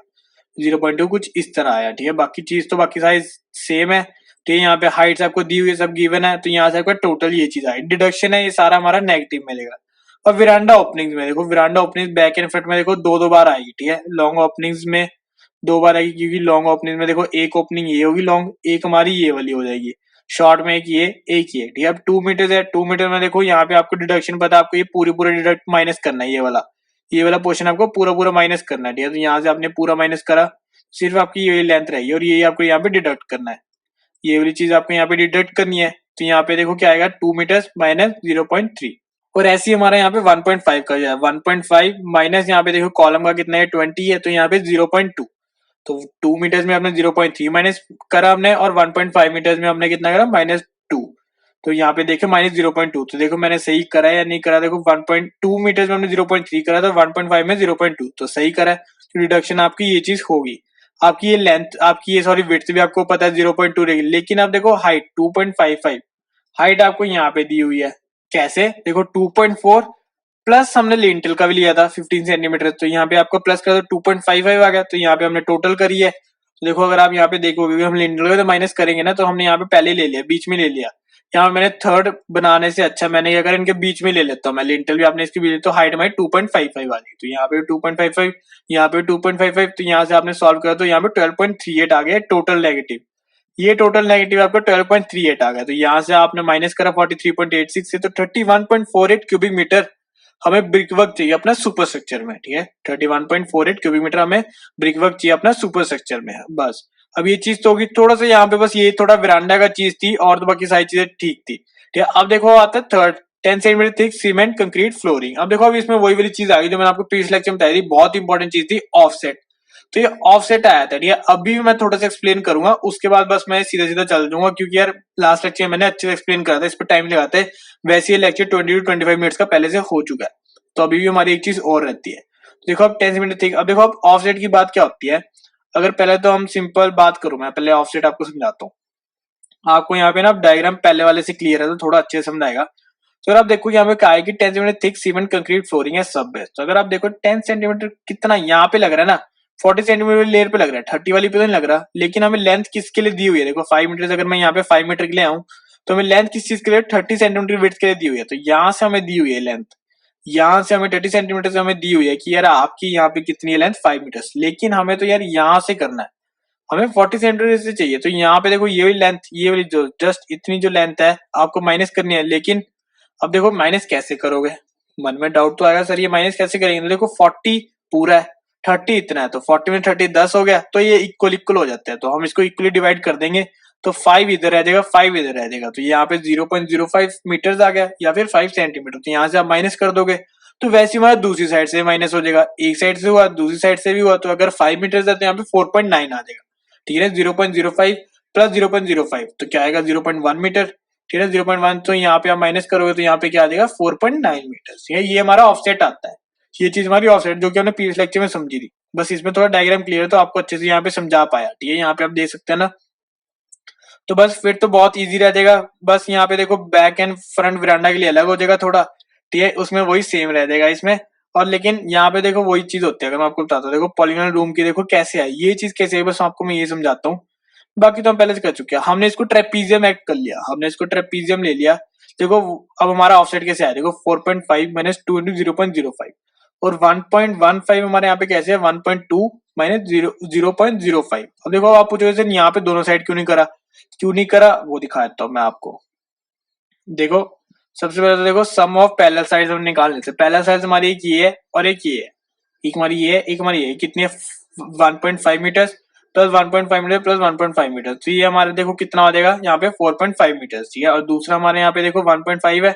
A: 0.2 कुछ इस तरह आया, ठीक है, बाकी चीज तो बाकी साइज सेम है, तो यहाँ पे हाइट्स आपको दी हुई है, सब गिवन है, तो यहाँ से आपका टोटल ये चीज आई, डिडक्शन है, ये सारा हमारा नेगेटिव मिलेगा। और विरांडा ओपनिंग्स में देखो, विरांडा ओपनिंग बैक एंड फ्रंट में देखो दो बार आएगी, ठीक है, लॉन्ग ओपनिंग्स में 2 बार आएगी, क्योंकि लॉन्ग ओपनिंग में देखो एक ओपनिंग ये होगी लॉन्ग, एक हमारी ये वाली हो जाएगी, शॉर्ट में एक ये ठीक है। अब 2 मीटर है, 2 मीटर में देखो यहाँ पे आपको डिडक्शन पता है, आपको ये पूरा डिडक्ट माइनस करना है, ये वाला पोर्शन आपको पूरा माइनस करना है, ठीक है, तो यहाँ से आपने पूरा माइनस करा, सिर्फ आपकी ये लेंथ रहेगी, और ये आपको यहाँ पे डिडक्ट करना है, ये वाली चीज आपको यहाँ पे डिडक्ट करनी है, तो यहाँ पे देखो क्या आएगा 2 मीटर्स माइनस 0.3, और ऐसे ही हमारा यहाँ पे 1.5 का जाए, 1.5 माइनस यहाँ पे देखो कॉलम का कितना है 20 है, तो यहाँ पे 0.2, तो 2 मीटर्स में हमने 0.3 माइनस करा हमने, और 1.5 मीटर्स में हमने कितना करा -2, तो यहाँ पे देखो -0.2, तो देखो मैंने सही करा है या नहीं करा, देखो 1.2 मीटर्स में हमने 0.3 करा था, 1.5 में 0.2, तो सही करा है, तो रिडक्शन आपकी ये चीज होगी। आपकी ये लेंथ, आपकी ये सॉरी विड्थ भी आपको पता है 0.2 रहेगी, लेकिन आप देखो हाइट 2.55, हाइट आपको यहाँ पे दी हुई है, कैसे देखो 2.4 प्लस हमने लिंटल का भी लिया था 15 सेंटीमीटर, तो यहाँ पे आपको प्लस कर दो 2.55 आ गया, तो यहाँ पे हमने टोटल करी है, तो देखो अगर आप यहाँ पे देखोगे हम लिंटल का तो माइनस करेंगे ना, तो हमने यहाँ पे पहले ले लिया, बीच में ले लिया, यहाँ मैंने थर्ड बनाने से अच्छा मैंने क्या करा, इनके बीच में ले लेता हूँ मैं, लिंटल भी आपने इसके बीच, तो हाइट हमारी 2.55 आ गई, तो यहाँ पे 2.55, यहाँ पे 2.55, तो यहाँ से आपने सॉल्व करा तो यहाँ पे 12.38 आ गया टोटल नेगेटिव, ये टोटल नेगेटिव आपका 12.38 आ गया, तो यहाँ से आपने माइनस करा 43.86 से, तो 31.48 क्यूबिक मीटर हमें ब्रिक वर्क चाहिए अपना सुपर स्ट्रक्चर में, ठीक है। 31.48 क्यूबिक मीटर हमें ब्रिक वर्क चाहिए अपना सुपर स्ट्रक्चर में, बस। अब ये चीज तो होगी, थोड़ा सा यहाँ पे बस ये थोड़ा विरांडा का चीज थी, और तो बाकी सारी चीजें ठीक थी, ठीक है। अब देखो आता है third 10 centimetre thick cement concrete flooring. अब देखो, अब इसमें वही वाली चीज आ गई जो मैंने आपको प्रीवियस लेक्चर में बताई थी, बहुत इंपॉर्टेंट चीज थी, ऑफसेट। तो ये ऑफसेट आया था, ठीक है। अभी मैं थोड़ा सा एक्सप्लेन करूंगा, उसके बाद बस मैं सीधा सीधा चल दूंगा, क्योंकि यार लास्ट लेक्चर मैंने अच्छे से एक्सप्लेन करा था, इस पर टाइम लगाते। वैसे ये लेक्चर 20 to 25 मिनट्स का पहले से हो चुका है, तो अभी भी हमारी एक चीज और रहती है। देखो अब 10 मिनट थिक। अब देखो अब ऑफसेट की बात क्या होती है। अगर पहले तो हम सिंपल बात करूं, मैं पहले ऑफसेट आपको समझाता हूँ। आपको यहाँ पे ना डायग्राम पहले वाले से क्लियर है तो थोड़ा अच्छे से समझाएगा। तो अगर आप देखो यहाँ पे क्या है कि 10 centimetre thick cement concrete flooring है सब बेस्ट। तो अगर आप देखो 10 सेंटीमीटर कितना यहाँ पे लग रहा है ना, 40 सेंटीमीटर लेयर पे लग रहा है, 30 वाली पे तो नहीं लग रहा। लेकिन हमें लेंथ किसके लिए दी हुई है, देखो 5 मीटर, अगर मैं यहाँ पे 5 मीटर के लिए आऊँ तो हमें लेंथ किस चीज के लिए 30 सेंटीमीटर विड्थ के लिए दी हुई है। तो यहाँ से हमें दी हुई है लेंथ, यहाँ से हमें 30 सेंटीमीटर से हमें दी हुई है कि यार आपकी यहाँ पे कितनी है लेंथ 5 मीटर। लेकिन हमें तो यार यहाँ से करना है, हमें 40 सेंटीमीटर से चाहिए। तो यहाँ पे देखो ये वाली लेंथ, ये वाली जो जस्ट इतनी जो लेंथ है आपको माइनस करनी है। लेकिन अब देखो माइनस कैसे करोगे, मन में डाउट तो आएगा सर ये माइनस कैसे करेंगे। तो देखो 40 पूरा है, 30 इतना है, तो 40 में 30 10 हो गया, तो ये इक्वल इक्वल हो जाते हैं। तो हम इसको इक्वली डिवाइड कर देंगे, तो 5 इधर रह जाएगा, 5 इधर रह जाएगा। तो यहाँ पे 0.05 मीटर आ गया, या फिर 5 सेंटीमीटर। तो यहाँ से आप माइनस कर दोगे, तो वैसे हमारा दूसरी साइड से माइनस हो जाएगा। एक साइड से हुआ, दूसरी साइड से भी हुआ, तो अगर 5 मीटर है तो यहाँ पे 4.9 आ जाएगा, ठीक है। 0.05 प्लस 0.05 तो क्या आएगा 0.1 मीटर, ठीक है। 0.1 तो यहाँ पे आप माइनस करोगे तो यहाँ पे क्या आ जाएगा 4.9 मीटर, ठीक है। ये हमारा ऑफसेट आता है, ये चीज हमारी ऑफसेट जो कि हमने प्रीवियस लेक्चर में समझी थी। बस इसमें थोड़ा डायग्राम क्लियर है तो आपको अच्छे से यहाँ पे समझा पाया, ठीक है। यहाँ पे आप देख सकते हैं ना, तो बस फिर तो बहुत इजी रह जाएगा। बस यहाँ पे देखो बैक एंड फ्रंट वरांडा के लिए अलग हो जाएगा थोड़ा, ठीक है, उसमें वही सेम रह जाएगा इसमें। और लेकिन यहाँ पे देखो वही चीज होती है, अगर मैं आपको बताता हूँ, देखो पॉलीगोनल रूम की देखो कैसे है, ये चीज कैसे है, बस आपको मैं ये समझाता हूँ। बाकी तो हम पहले से कर चुके हैं, हमने इसको ट्रेपीजियम एक्ट कर लिया, हमने इसको ट्रेपीजियम ले लिया। देखो अब हमारा ऑफसेट कैसे आया, देखो 4.5 माइनस 2 इंटू 0.05, और 1.15 हमारे यहाँ पे कैसे है 1.2 माइनस 0.05। अब देखो आप पूछोगे सर यहाँ पे दोनों साइड क्यों नहीं करा, वो दिखा देता हूँ मैं आपको। देखो सबसे पहले तो देखो सम ऑफ पैरेलल साइड्स हम निकाल लेते हैं। पैरेलल साइड्स हमारी एक ये है और एक ये है, एक हमारी ये है, एक हमारी ये है। कितनी है 1.5 metre plus 1.5 metre plus 1.5 metre, तो ये हमारे देखो कितना आ जाएगा यहाँ पे 4.5 मीटर, ठीक है। और दूसरा हमारे यहाँ पे देखो 1.5 है,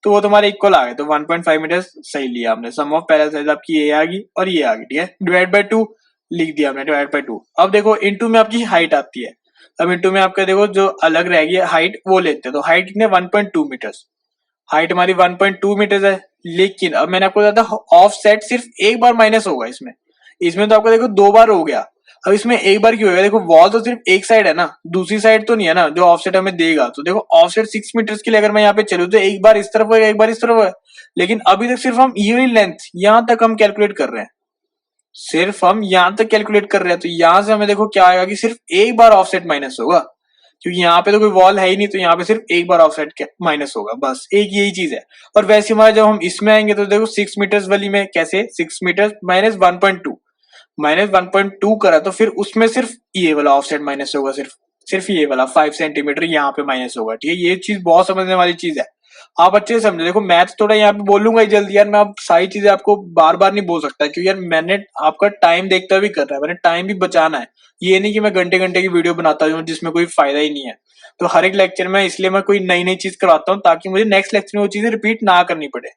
A: तो वो तुम्हारे इक्वल आ गए, तो 1.5 मीटर सही लिया हमने। सम ऑफ पैरेलल साइड्स आपकी ये आ गई और ये आ गई, ठीक है। डिवाइड बाय 2 लिख दिया हमने, डिवाइड बाय 2। अब देखो इनटू में आपकी हाइट आती है, अब इनटू में आपका देखो जो अलग रहेगी हाइट वो लेते हैं। तो हाइट कितने 1.2 मीटर, हाइट हमारी 1.2 मीटर है। लेकिन अब मैंने आपको बताया था ऑफ सेट सिर्फ एक बार माइनस होगा इसमें, इसमें तो आपको देखो 2 बार हो गया। अब इसमें एक बार क्यों होगा, देखो वॉल तो सिर्फ एक साइड है ना, दूसरी साइड तो नहीं है ना जो ऑफसेट हमें देगा। तो देखो ऑफसेट 6 मीटर के लिए अगर मैं यहाँ पे चलूँ तो एक बार इस तरफ होगा, एक बार इस तरफ होगा। लेकिन अभी तक सिर्फ हम ये वाली लेंथ यहाँ तक हम कैलकुलेट कर रहे हैं, सिर्फ हम यहाँ तक कैलकुलेट कर रहे हैं। तो यहाँ से हमें देखो क्या आएगा कि सिर्फ एक बार ऑफसेट माइनस होगा, क्योंकि यहाँ पे तो कोई वॉल है ही नहीं, तो यहाँ पे सिर्फ एक बार ऑफसेट माइनस होगा, बस एक यही चीज है। और वैसे हमारा जब हम इसमें आएंगे तो देखो 6 मीटर्स वाली में कैसे 6 मीटर माइनस 1.2 माइनस 1.2 करा, तो फिर उसमें सिर्फ ये वाला ऑफसेट माइनस होगा, सिर्फ ये वाला 5 सेंटीमीटर यहाँ पे माइनस होगा, ठीक है। ये चीज बहुत समझने वाली चीज है, आप अच्छे से समझे। देखो मैथ थोड़ा यहाँ पे बोलूंगा ही जल्दी यार, मैं अब सारी चीजें आपको बार बार नहीं बोल सकता, क्योंकि यार मैंने आपका टाइम देखता हुए कर रहा है, मैंने टाइम भी बचाना है। ये नहीं कि मैं घंटे घंटे की वीडियो बनाता हूँ जिसमें कोई फायदा ही नहीं है। तो हर एक लेक्चर में इसलिए मैं कोई नई नई चीज करवाता हूँ ताकि मुझे नेक्स्ट लेक्चर में वो चीजें रिपीट ना करनी पड़े।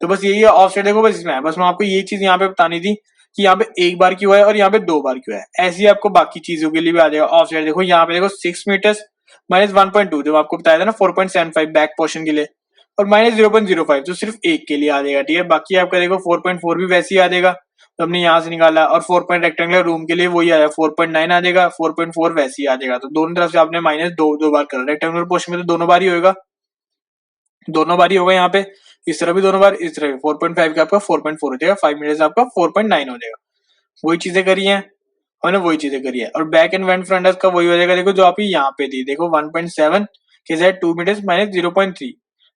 A: तो बस यही है ऑफसेट, देखो बस इसमें है, बस मैं आपको ये चीज यहाँ पे बतानी थी कि यहाँ पे एक बार क्यों है और यहाँ पे 2 बार क्यों है। ऐसे ही आपको बाकी चीजों के लिए भी आ जाएगा ऑफसेट। देखो यहाँ पे देखो 6 मीटर माइनस 1.2 जो आपको बताया था ना 4.75 बैक पोर्शन के लिए, और माइनस 0.05 तो सिर्फ एक के लिए आ जाएगा, ठीक है। बाकी आपका देखो 4.4 भी वैसे ही आ जाएगा, तो हमने यहाँ से निकाला। और 4 पॉइंट रेक्टेंगुलर रूम के लिए वही आया 4.9 आ जाएगा, 4.4 वैसे ही आ जाएगा। तो दोनों तरफ से आपने माइनस दो बार करा, रेक्टेंगुलर पोर्शन में तो दोनों बार ही होगा, दोनों बार ही होगा यहाँ पे, इस तरह भी दोनों बार, इस तरह 4.5 का आपका 4.4 हो जाएगा, 5 मीटर से आपका 4.9 हो जाएगा। वही चीजें करी है हमने, वही चीजें करी है। और बैक एंड फ्रंट का वही हो जाएगा, देखो जो आप यहाँ पे दी, देखो 1.7 के साथ 2 मीटर माइनस 0.3।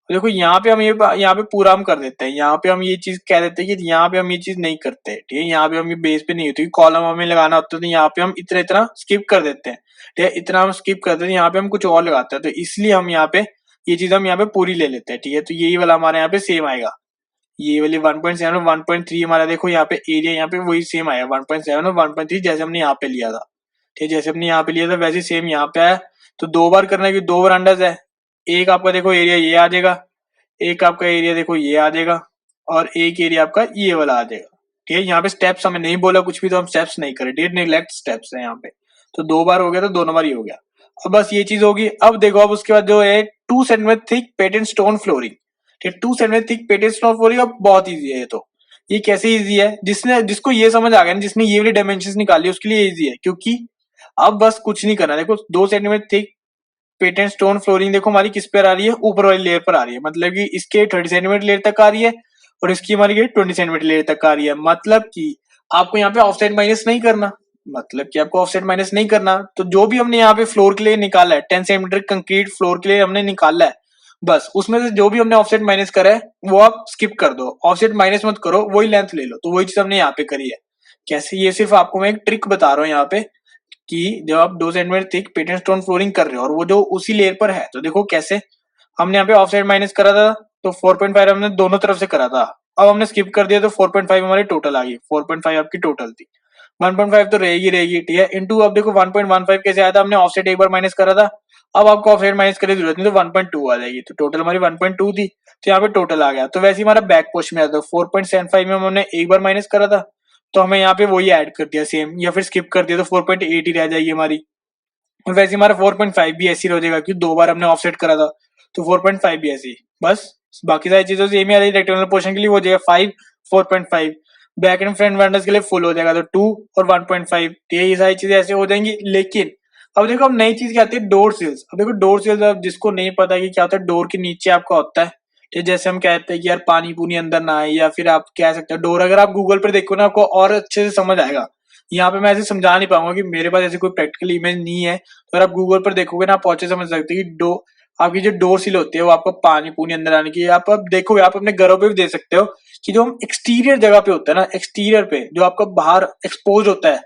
A: देखो यहाँ पे हम यहाँ पे पूरा हम कर देते हैं, यहाँ पे हम ये चीज कह देते हैं कि यहाँ पे हम ये चीज नहीं करते, ठीक है। यहाँ पे हम ये बेस पे नहीं होती, कॉलम हमें लगाना होता है, तो यहाँ पे हम इतना इतना स्किप कर देते हैं, ठीक है। इतना हम स्किप कर देते हैं, यहाँ पे हम कुछ और लगाते हैं, तो इसलिए हम यहाँ पे ये चीज हम यहाँ पे पूरी ले लेते हैं, ठीक है। तो यही वाला हमारे यहाँ पे सेम आएगा, ये वाली 1.7 और 1.3 हमारा देखो यहाँ पे एरिया यहाँ पे वही सेम आया 1.7 और 1.3 जैसे हमने यहाँ पे लिया था। ठीक है, जैसे हमने यहाँ पे लिया था वैसे सेम यहाँ पे आया। तो 2 बार करना है कि 2 वरांडाज है। एक आपका देखो एरिया ये आ जाएगा, एक आपका एरिया देखो ये आ जाएगा, और एक एरिया आपका ये वाला आ जाएगा। ठीक है, यहाँ पे स्टेप्स हमें नहीं बोला कुछ भी, तो हम स्टेप्स नहीं करें, डिड नेग्लेक्ट स्टेप्स है यहाँ पे। तो 2 बार हो गया तो 2 नंबर ही हो गया। अब बस ये चीज होगी। अब देखो, अब उसके बाद जो है 2 centimetre thick patent stone flooring. ठीक है, 2 centimetre thick patent stone flooring अब बहुत ईजी है ये तो। ये कैसे ईजी है, जिसको ये समझ आ गया ना, जिसने ये वाली डायमेंशन निकाली उसके लिए ईजी है, क्योंकि अब बस कुछ नहीं करना। देखो 2 centimetre thick patent stone flooring देखो हमारी किस पर आ रही है, ऊपर वाली लेयर पर आ रही है। मतलब कि इसके 30 सेंटीमीटर लेयर तक आ रही है और इसकी हमारी 20 सेंटीमीटर लेयर तक आ रही है। मतलब कि आपको यहाँ पे ऑफसेट माइनस नहीं करना, मतलब कि आपको ऑफसेट माइनस नहीं करना। तो जो भी हमने यहाँ पे फ्लोर के लिए निकाला है, 10 सेंटीमीटर कंक्रीट फ्लोर के लिए हमने निकाला है, बस उसमें से जो भी हमने ऑफसेट माइनस करा है वो आप स्किप कर दो, ऑफसेट माइनस मत करो, वही लेंथ ले लो। तो वही चीज हमने यहाँ पे करी है। कैसे, ये सिर्फ आपको मैं एक ट्रिक बता रहा हूँ यहाँ पे, कि जब आप 2 centimetre thick patent stone flooring कर रहे हो और वो जो उसी लेयर पर है, तो देखो कैसे हमने यहाँ पे ऑफ साइड माइनस करा था, तो 4.5 हमने दोनों तरफ से करा था। अब हमने स्किप कर दिया तो 4.5 हमारी टोटल आ गई, 4.5 आपकी टोटल थी। 1.5 तो रहेगी, ठीक है। इंटू अब देखो 1.15 कैसे आया था, हमने ऑफसेट एक बार माइनस करा था। अब आपको ऑफसेट माइनस करने की जरूरत नहीं, तो 1.2 आ जाएगी। तो टोटल हमारी 1.2 थी, तो यहाँ पे टोटल आ गया। तो वैसे ही हमारा बैक पोस्ट में आता है 4.75 में हमने एक बार माइनस करा था, तो हमें यहाँ पे वही ऐड कर दिया सेम, या फिर स्किप कर दिया तो 4.8 ही रह जाएगी हमारी। और वैसे हमारा 4.5 भी ऐसी हो जाएगा, क्योंकि 2 बार हमने ऑफसेट करा था, तो 4.5 भी ऐसी। बस बाकी सारी चीजों से सेम ही आ रही है। रेक्टेंगुलर पोर्शन के लिए हो जाएगा 5, 4.5। बैक एंड फ्रंट वेंडर्स के लिए फुल हो जाएगा, तो 2 और 1.5। ये सारी चीजें ऐसे हो जाएंगी। लेकिन अब देखो, अब नई चीज क्या आती है, डोर सील्स। अब देखो डोर सील्स, अब जिसको नहीं पता कि क्या होता है, डोर के नीचे आपका होता है। ठीक, जैसे हम कहते हैं कि यार पानी पूनी अंदर ना आए, या फिर आप कह सकते हो डोर, अगर आप गूगल पर देखो ना आपको और अच्छे से समझ आएगा। यहाँ पे मैं ऐसे समझा नहीं पाऊंगा, कि मेरे पास ऐसे कोई प्रैक्टिकल इमेज नहीं है। तो अगर आप गूगल पर देखोगे ना, आप अच्छे समझ सकते हैं कि आपकी जो डोर सील होती है वो आपको पानी पूनी अंदर आने की, आप अब देखोगे, आप अपने घरों पे भी देख सकते हो कि जो हम एक्सटीरियर जगह पे होता है ना, एक्सटीरियर पे जो आपका बाहर एक्सपोज होता है,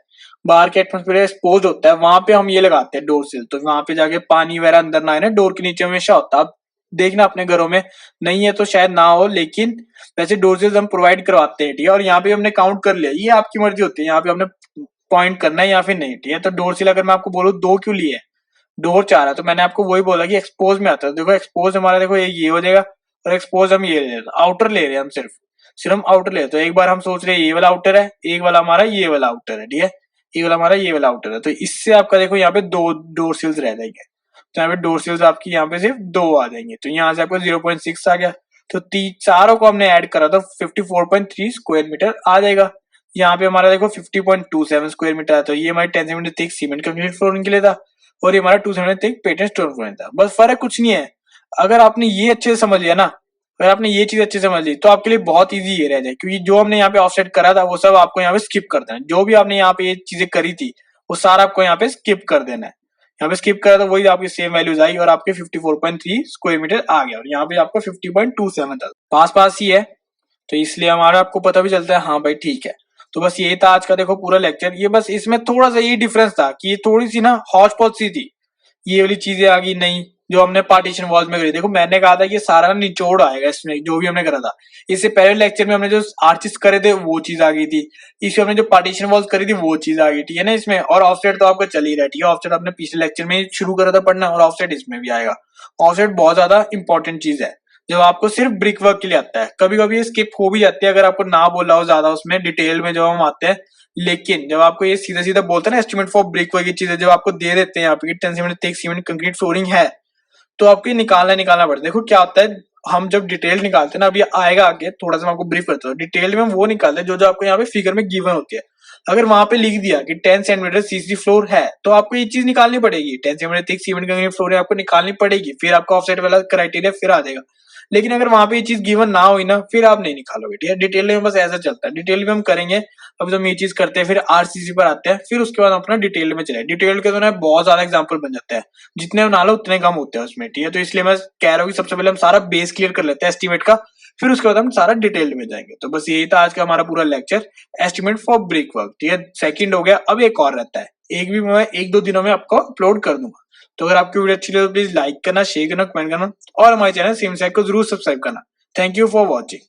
A: बाहर के एटमोस्फेयर एक्सपोज होता है, वहां पे हम ये लगाते हैं डोर सील। तो वहां पे जाके पानी वगैरह अंदर ना आए ना, डोर के नीचे हमेशा होता है। आप देखना अपने घरों में, नहीं है तो शायद ना हो, लेकिन वैसे डोर सील्स हम प्रोवाइड करवाते हैं। ठीक है, और यहाँ पे हमने काउंट कर लिया, ये आपकी मर्जी होती है, यहाँ पे हमने पॉइंट करना है या फिर नहीं। ठीक है, तो डोर सील अगर मैं आपको बोलूँ 2 क्यों लिए, डोर 4 है, तो मैंने आपको वही बोला कि एक्सपोज में आता है। देखो एक्सपोज हमारा देखो ये हो जाएगा, और एक्सपोज हम ये ले रहे हैं, आउटर ले रहे हैं हम, सिर्फ सिर्फ हम आउटर ले रहे हैं। तो एक बार हम सोच रहे हैं ये वाला आउटर है, एक वाला हमारा ये वाला आउटर है। ठीक है, एक वाला हमारा ये वाला आउटर है। तो इससे आपका देखो यहाँ पे 2 डोर सील्स रह जाएंगे। तो यहाँ पे डोर सील्स आपकी यहाँ पे सिर्फ 2 आ जाएंगे। तो यहाँ से आपको 0.6 आ गया। तो चारों को हमने ऐड करा तो 54.3 स्क्वायर मीटर आ जाएगा। यहाँ पे हमारा देखो 50.27 स्क्वायर मीटर है। तो ये हमारे 10 centimetre thick cement concrete flooring के लिए था, और ये हमारा 2 centimetre thick patent stone flooring था। बस फर्क कुछ नहीं है। अगर आपने ये अच्छे से समझ लिया ना, अगर आपने ये चीज अच्छे से समझ ली, तो आपके लिए बहुत इजी ये रह जाए, क्योंकि जो हमने यहाँ पे ऑफसेट करा था वो सब आपको यहाँ पे स्किप कर देना है। जो भी आपने यहाँ पे ये चीजें करी थी वो सारा आपको यहाँ पे स्किप कर देना है। यहाँ पे स्किप करा तो वही आपकी सेम वैल्यूज आई, और आपके 54.3 स्क्वायर मीटर आ गया, और यहाँ पे आपको 50.27 था। पास पास ही है, तो इसलिए हमारा आपको पता भी चलता है, हाँ भाई ठीक है। तो बस ये था आज का देखो पूरा लेक्चर। ये बस इसमें थोड़ा सा ये डिफरेंस था कि ये थोड़ी सी ना हॉच पॉच सी थी, ये वाली चीजें आ गई नहीं जो हमने पार्टीशन वॉल्स में करी। देखो मैंने कहा था कि सारा निचोड़ आएगा इसमें, जो भी हमने करा था। इससे पहले लेक्चर में हमने जो आर्चिस करे थे वो चीज आ गई थी, इसमें हमने जो पार्टीशन वॉल्स करी थी वो चीज आ गई। ठीक है ना, इसमें और ऑफसेट तो आपका चल ही रहा है। ठीक है, ऑफसेट आपने पिछले लेक्चर में शुरू करा था पढ़ना, और ऑफसेट इसमें भी आएगा। ऑफसेट बहुत ज्यादा इंपॉर्टेंट चीज है, जो आपको सिर्फ ब्रिक वर्क के लिए आता है। कभी कभी ये स्किप हो भी जाती है अगर आपको ना बोला हो ज्यादा उसमें डिटेल में जब हम आते हैं। लेकिन जब आपको ये सीधा सीधा बोलते हैं ना एस्टिमेट फॉर ब्रिक वर्क की चीजें जब आपको दे देते हैं, आपकी 10 centimetre thick cement concrete flooring है, तो आपको ये निकालना पड़ता है। देखो क्या होता है, हम जब डिटेल निकालते हैं ना, अभी आएगा आगे थोड़ा सा मैं आपको ब्रीफ करता हूँ। डिटेल में हम वो निकालते हैं जो जो आपको यहाँ पे फिगर में गिवन होती है। अगर वहां पे लिख दिया कि 10 सेंटीमीटर सीसी फ्लोर है, तो आपको ये चीज निकालनी पड़ेगी। 10 centimetre thick cement concrete floor है, आपको निकालनी पड़ेगी, फिर आपका ऑफसेट वाला क्राइटेरिया फिर आ जाएगा। लेकिन अगर वहां पे ये चीज गिवन ना हुई ना, फिर आप नहीं निकालोगे। ठीक है, डिटेल में बस ऐसा चलता है। डिटेल में हम करेंगे, अब जब हम ये चीज करते हैं फिर आरसीसी पर आते हैं, फिर उसके बाद अपना डिटेल में चले। डिटेल के तो ना बहुत ज्यादा एग्जाम्पल बन जाते हैं, जितने बना लो उतने कम होते हैं उसमें। ठीक है, तो इसलिए मैं कह रहा हूँ कि सबसे पहले हम सारा बेस क्लियर कर लेते हैं एस्टिमेट का, फिर उसके बाद हम सारा डिटेल में जाएंगे। तो बस यही था आज का हमारा पूरा lecture, estimate for brick work. ठीक है, सेकंड हो गया, अब एक और रहता है, एक भी मैं 1-2 दिनों में आपको अपलोड कर दूंगा। तो अगर आपकी वीडियो अच्छी लगे तो प्लीज लाइक करना, शेयर करना, कमेंट करना, और हमारे चैनल सिमसेक को जरूर सब्सक्राइब करना। Thank you for watching.